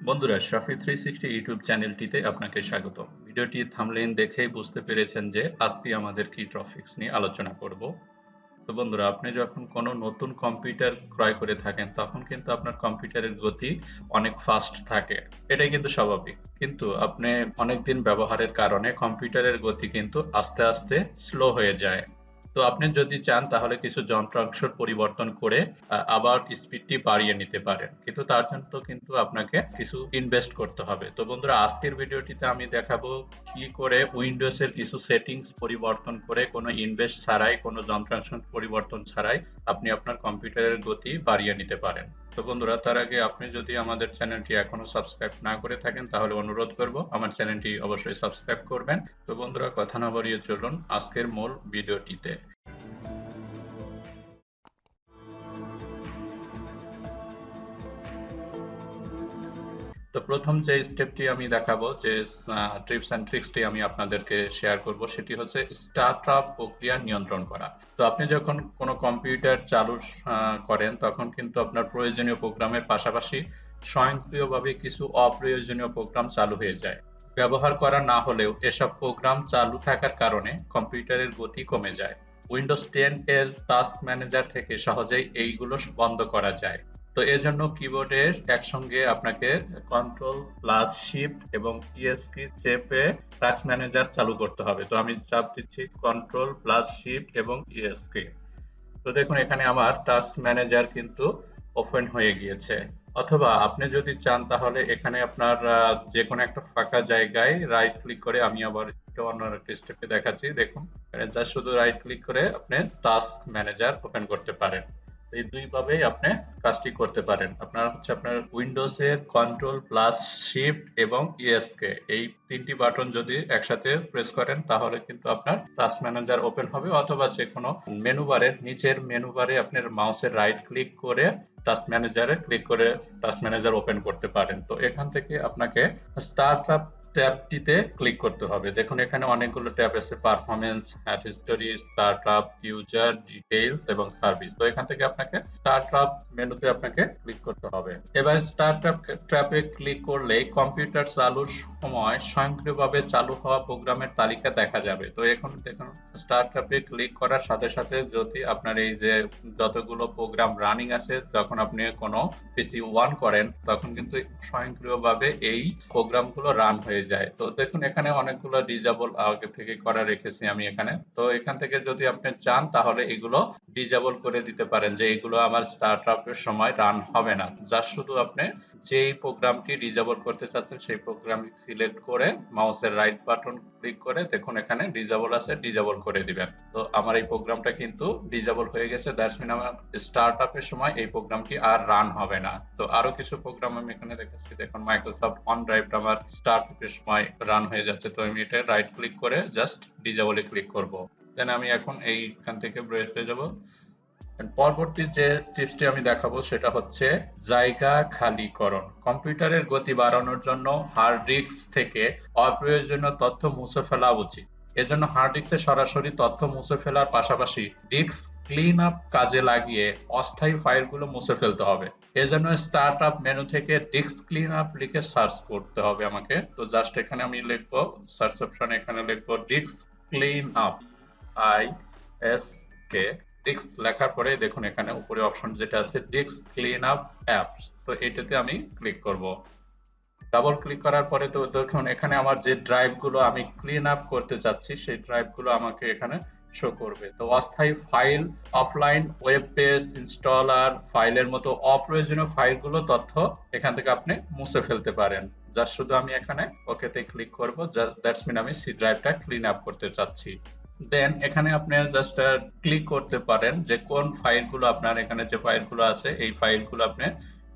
বন্ধুরা, শফি 360 ইউটিউব চ্যানেলটিতে আপনাকে স্বাগত। ভিডিওটি থাম্বনেইল দেখেই বুঝতে পেরেছেন যে আজকে আমাদের কি টপিকস নিয়ে আলোচনা করব। তো বন্ধুরা, আপনি যখন কোনো নতুন কম্পিউটার ক্রয় করে থাকেন তখন কিন্তু আপনার কম্পিউটারের গতি অনেক ফাস্ট থাকে। এটাই কিন্তু স্বাভাবিক। কিন্তু আপনি অনেকদিন ব্যবহারের কারণে কম্পিউটারের গতি কিন্তু আস্তে আস্তে স্লো হয়ে যায়। তো আপনি যদি চান তাহলে কিছু যন্ত্রাংশের পরিবর্তন করে আবার স্পিডটি বাড়িয়ে নিতে পারেন। কিন্তু তার জন্য কিন্তু আপনাকে কিছু ইনভেস্ট করতে হবে। তো বন্ধুরা, আজকের ভিডিওটিতে আমি দেখাবো কি করে উইন্ডোজের কিছু সেটিংস পরিবর্তন করে কোনো ইনভেস্ট ছাড়াই, কোনো যন্ত্রাংশ পরিবর্তন ছাড়াই আপনি আপনার কম্পিউটারের গতি বাড়িয়ে নিতে পারেন। তো বন্ধুরা, তার আগে আপনি যদি আমাদের চ্যানেলটি এখনো সাবস্ক্রাইব না করে থাকেন তাহলে অনুরোধ করব আমার চ্যানেলটি অবশ্যই সাবস্ক্রাইব করবেন। তো বন্ধুরা, কথা না বাড়িয়ে চলুন আজকের মূল ভিডিওটিতে। তো প্রথম যে স্টেপটি আমি দেখাবো, যে টিপস অ্যান্ড ট্রিক্সটি আমি আপনাদেরকে শেয়ার করব, সেটি হচ্ছে স্টার্টআপ প্রক্রিয়া নিয়ন্ত্রণ করা। তো আপনি যখন কোনো কম্পিউটার চালু করেন তখন কিন্তু আপনার প্রয়োজনীয় প্রোগ্রামের পাশাপাশি স্বয়ংক্রিয়ভাবে কিছু অপ্রয়োজনীয় প্রোগ্রাম চালু হয়ে যায়। ব্যবহার করা না হলেও এসব প্রোগ্রাম চালু থাকার কারণে কম্পিউটারের গতি কমে যায়। উইন্ডোজ 10 এর টাস্ক ম্যানেজার থেকে সহজেই এইগুলো বন্ধ করা যায়। তো এজন্য কিবোর্ডের একসঙ্গে আপনাকে কন্ট্রোল প্লাস শিফট এবং ইএস কি চেপে টাস্ক ম্যানেজার চালু করতে হবে। তো আমি চাপ দিচ্ছি কন্ট্রোল প্লাস শিফট এবং ইএস কি। তো দেখুন, এখানে আমার টাস্ক ম্যানেজার কিন্তু ওপেন হয়ে গিয়েছে। অথবা আপনি যদি চান তাহলে এখানে আপনার যে কোনো একটা ফাঁকা জায়গায় রাইট ক্লিক করে, আমি আবার একটু অন্য একটা স্টেপে দেখাচ্ছি। দেখুন, এখানে জাস্ট শুধু রাইট ক্লিক করে আপনি টাস্ক ম্যানেজার ওপেন করতে পারেন। এই দুইভাবেই আপনি কাজটি করতে পারেন। আপনার হচ্ছে আপনার উইন্ডোজের কন্ট্রোল প্লাস শিফট এবং ইএসকে, এই তিনটি বাটন যদি একসাথে প্রেস করেন তাহলে কিন্তু আপনার টাস্ক ম্যানেজার ওপেন হবে। অথবা যে কোনো মেনু বারের নিচের মেনু বারে আপনার মাউসের রাইট ক্লিক করে টাস্ক ম্যানেজারে ক্লিক করে টাস্ক ম্যানেজার ওপেন করতে পারেন। তো এখান থেকে আপনাকে স্টার্ট আপ ট্যাবটিতে ক্লিক করতে হবে। দেখুন, এখানে অনেকগুলো ট্যাব আছে: performance, app history, startup, user details এবং সার্ভিস। তো এখান থেকে আপনাকে স্টার্টআপ মেনুতে আপনাকে ক্লিক করতে হবে। এবার স্টার্টআপ ট্যাবে ক্লিক করলে কম্পিউটার চালুর সময় স্বয়ংক্রিয়ভাবে চালু হওয়া প্রোগ্রামের তালিকা দেখা যাবে। তো এখন দেখুন, স্টার্টআপে ক্লিক করার সাথে সাথে যদি আপনার এই যে যতগুলো প্রোগ্রাম রানিং আছে, যখন আপনি কোনো পিসি অন করেন তখন কিন্তু স্বয়ংক্রিয়ভাবে এই প্রোগ্রামগুলো রান হয়ে যায়। তো দেখুন, এখানে অনেকগুলো ডিজেবল আগে থেকে করা রেখেছি আমি এখানে। তো এখান থেকে যদি আপনি চান তাহলে এগুলো ডিজেবল করে দিতে পারেন, যে এগুলো আমার স্টার্টআপের সময় রান হবে না। জাস্ট শুধু আপনি যেই প্রোগ্রামটি ডিজেবল করতে চাচ্ছেন সেই প্রোগ্রামটি সিলেক্ট করে মাউসের রাইট বাটন ক্লিক করে দেখুন এখানে ডিজেবল আছে, ডিজেবল করে দিবেন। তো আমার এই প্রোগ্রামটা কিন্তু ডিজেবল হয়ে গেছে। দ্যাটস মিন আমার স্টার্টআপের সময় এই প্রোগ্রামটি আর রান হবে না। তো আরো কিছু প্রোগ্রাম আমি এখানে দেখাচ্ছি। দেখুন, মাইক্রোসফট অন ড্রাইভটা আমার স্টার্টআপের সময় রান হয়ে যাচ্ছে। তো আমি এটা রাইট ক্লিক করে জাস্ট ডিজেবলে ক্লিক করব। দেন আমি এখন এইখান থেকে বের হয়ে যাব। পরবর্তী যে টিপসটি আমি দেখাবো সেটা হচ্ছে জায়গা খালিকরণ। কম্পিউটারের গতি বাড়ানোর জন্য হার্ড ডিস্ক থেকে অপ্রয়োজনীয় তথ্য মুছে ফেলা উচিত। এজন্য হার্ড ডিস্কে সরাসরি তথ্য মুছে ফেলার পাশাপাশি ডিস্ক ক্লিন আপ কাজে লাগিয়ে অস্থায়ী ফাইলগুলো মুছে ফেলতে হবে। এজন্য স্টার্ট আপ মেনু থেকে ডিস্ক ক্লিন আপ লিখে সার্চ করতে হবে আমাকে। তো জাস্ট এখানে আমি লিখবো, সার্চ অপশনে এখানে লিখবো disk clean up, I S K. Disk লেখার পরে দেখুন এখানে উপরে অপশন যেটা আছে ডিস্ক ক্লিন আপ অ্যাপস, তো এটাতে আমি ক্লিক করব। ডাবল ক্লিক করার পরে তো দেখুন এখানে আমার যে ড্রাইভ গুলো আমি ক্লিন আপ করতে চাচ্ছি সেই ড্রাইভ গুলো আমাকে এখানে শো করবে। তো অস্থায়ী file, offline web page, installer ফাইলের মতো অপ্রয়োজনীয় ফাইলগুলো তথ্য এখান থেকে আপনি মুছে ফেলতে পারেন। জাস্ট শুধু আমি এখানে ওকেতে ক্লিক করব। জাস্ট দ্যাটস মিন আমি সি ড্রাইভটা ক্লিন আপ করতে চাচ্ছি। দেন এখানে আপনি জাস্ট ক্লিক করতে পারেন যে কোন ফাইলগুলো আপনার এখানে যে ফাইলগুলো আছে এই ফাইলগুলো আপনি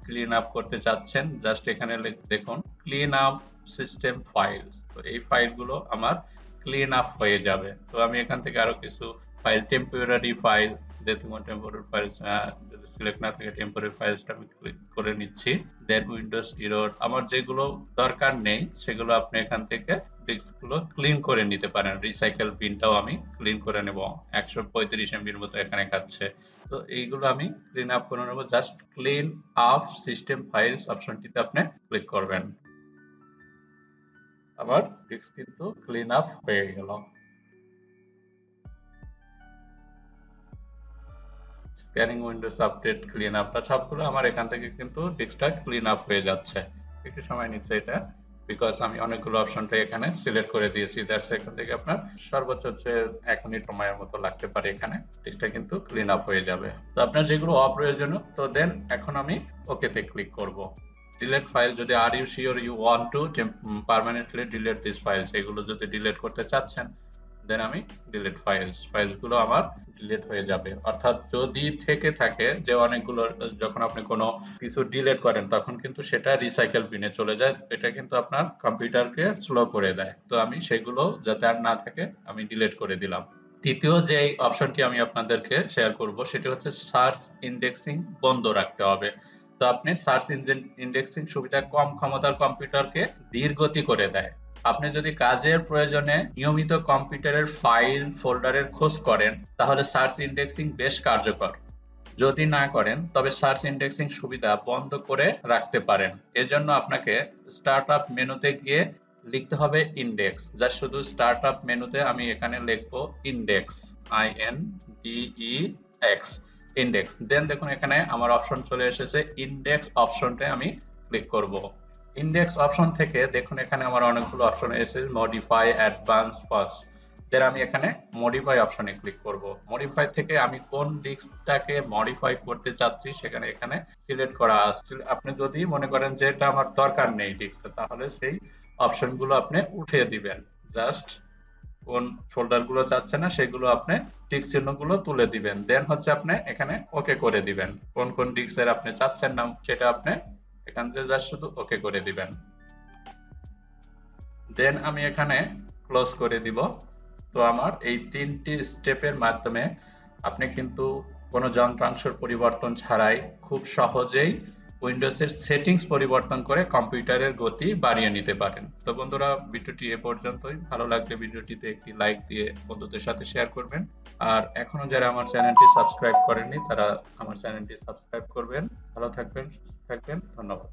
ক্লিন আপ করতে চাচ্ছেন। জাস্ট এখানে দেখুন ক্লিন আপ সিস্টেম ফাইলস। তো এই ফাইলগুলো আমার ক্লিন আপ হয়ে যাবে। তো আমি এখান থেকে আরো কিছু ফাইল, টেম্পোরারি ফাইল, দেখুন টেম্পোরারি ফাইলস যদি সিলেক্ট না থাকে টেম্পোরারি ফাইলসটা আমি ক্লিক করে নিচ্ছি। দেন উইন্ডোজ ইরোর, আমার যেগুলো দরকার নেই সেগুলো আপনি এখান থেকে ডিস্কগুলো ক্লিন করে নিতে পারেন। রিসাইকেল বিনটাও আমি ক্লিন করে নেব। 135 এমবির মতো এখানে খাচ্ছে। তো এইগুলো আমি ক্লিন আপ করে নেব। Just clean up system files অপশনটিতে আপনি ক্লিক করবেন। আমার ডিস্ক কিন্তু ক্লিন আপ হয়ে গেল। স্ক্যানিং উইন্ডোজ আপডেট ক্লিন আপটা সবগুলো আমার এখান থেকে কিন্তু ডিস্কটা ক্লিন আপ হয়ে যাচ্ছে। একটু সময় নিচ্ছে এটা, বিকজ আমি অনেকগুলো অপশনটা এখানে সিলেক্ট করে দিয়েছি। দ্যাটস এখান থেকে আপনার সর্বোচ্চ হচ্ছে 1 মিনিট সময়ের মতো লাগতে পারে। এখানে ডিস্কটা কিন্তু ক্লিন আপ হয়ে যাবে। তো আপনার যেগুলো অপ্রয়োজনীয়, তো দেন এখন আমি ওকেতে ক্লিক করব। ডিলেট ফাইল যদি are you sure you want to permanently delete this files, এগুলো যদি ডিলেট করতে চাচ্ছেন, দেন আমি ডিলিট ফাইলসগুলো আমার ডিলিট হয়ে যাবে। অর্থাৎ যদি থেকে থাকে যে অনেকগুলো, যখন আপনি কোনো কিছু ডিলিট করেন তখন কিন্তু সেটা রিসাইকেল বিনে চলে যায়। এটা কিন্তু আপনার কম্পিউটারকে স্লো করে দেয়। তো আমি সেগুলো যাতে আর না থাকে আমি ডিলিট করে দিলাম। তৃতীয় যে অপশনটি আমি আপনাদেরকে শেয়ার করব সেটি হচ্ছে সার্চ ইন্ডেক্সিং বন্ধ রাখতে হবে। তো আপনি সার্চ ইঞ্জিন ইন্ডেক্সিং সুবিধা কম ক্ষমতার কম্পিউটারকে ধীর গতি করে দেয়। আপনি যদি কাজের প্রয়োজনে নিয়মিত কম্পিউটারের ফাইল ফোল্ডারের খোঁজ করেন, তাহলে সার্চ ইন্ডেক্সিং বেশ কার্যকর। যদি না করেন তবে সার্চ ইন্ডেক্সিং সুবিধা বন্ধ করে রাখতে পারেন। এজন্য আপনাকে স্টার্ট আপ মেনুতে গিয়ে লিখতে হবে ইন্ডেক্স। যা শুধু স্টার্ট আপ মেনুতে আমি এখানে লিখবো ইন্ডেক্স, INDEX, ইন্ডেক্স। দেন দেখুন এখানে আমার অপশন চলে এসেছে, ইন্ডেক্স অপশনটা আমি ক্লিক করব। ইন্ডেক্স অপশন থেকে দেখুন এখানে আমার অনেকগুলো অপশন এসেছে, মডিফাই, অ্যাডভান্স, পাস। দেন আমি এখানে মডিফাই অপশনে ক্লিক করব। মডিফাই থেকে আমি কোন ডিস্কটাকে মডিফাই করতে চাচ্ছি সেখানে এখানে সিলেক্ট করা আছে। আপনি যদি মনে করেন যে এটা আমার দরকার নেই ডিস্কটা, তাহলে সেই অপশনগুলো আপনি উঠিয়ে দিবেন। জাস্ট কোন ফোল্ডার গুলো চাচ্ছে না সেগুলো আপনি টিক চিহ্নগুলো তুলে দিবেন। দেন হচ্ছে আপনি এখানে ওকে করে দিবেন। কোন কোন ডিস্কের আপনি চাচ্ছেন না সেটা আপনি এখান থেকে জাস্ট শুধু ওকে করে দিবেন। দেন আমি এখানে ক্লোজ করে দিব। তো আমার এই 3টি স্টেপের মাধ্যমে আপনি কিন্তু কোনো যন্ত্রাংশের পরিবর্তন ছাড়াই খুব সহজেই উইন্ডোজের সেটিংস পরিবর্তন করে কম্পিউটারের গতি বাড়িয়ে নিতে পারেন। তো বন্ধুরা, ভিডিওটি এ পর্যন্তই। ভালো লাগলে ভিডিওটিতে একটি লাইক দিয়ে বন্ধুদের সাথে শেয়ার করবেন। আর এখনো যারা আমার চ্যানেলটি সাবস্ক্রাইব করেননি তারা আমার চ্যানেলটি সাবস্ক্রাইব করবেন। ভালো থাকবেন, সুস্থ থাকবেন। ধন্যবাদ।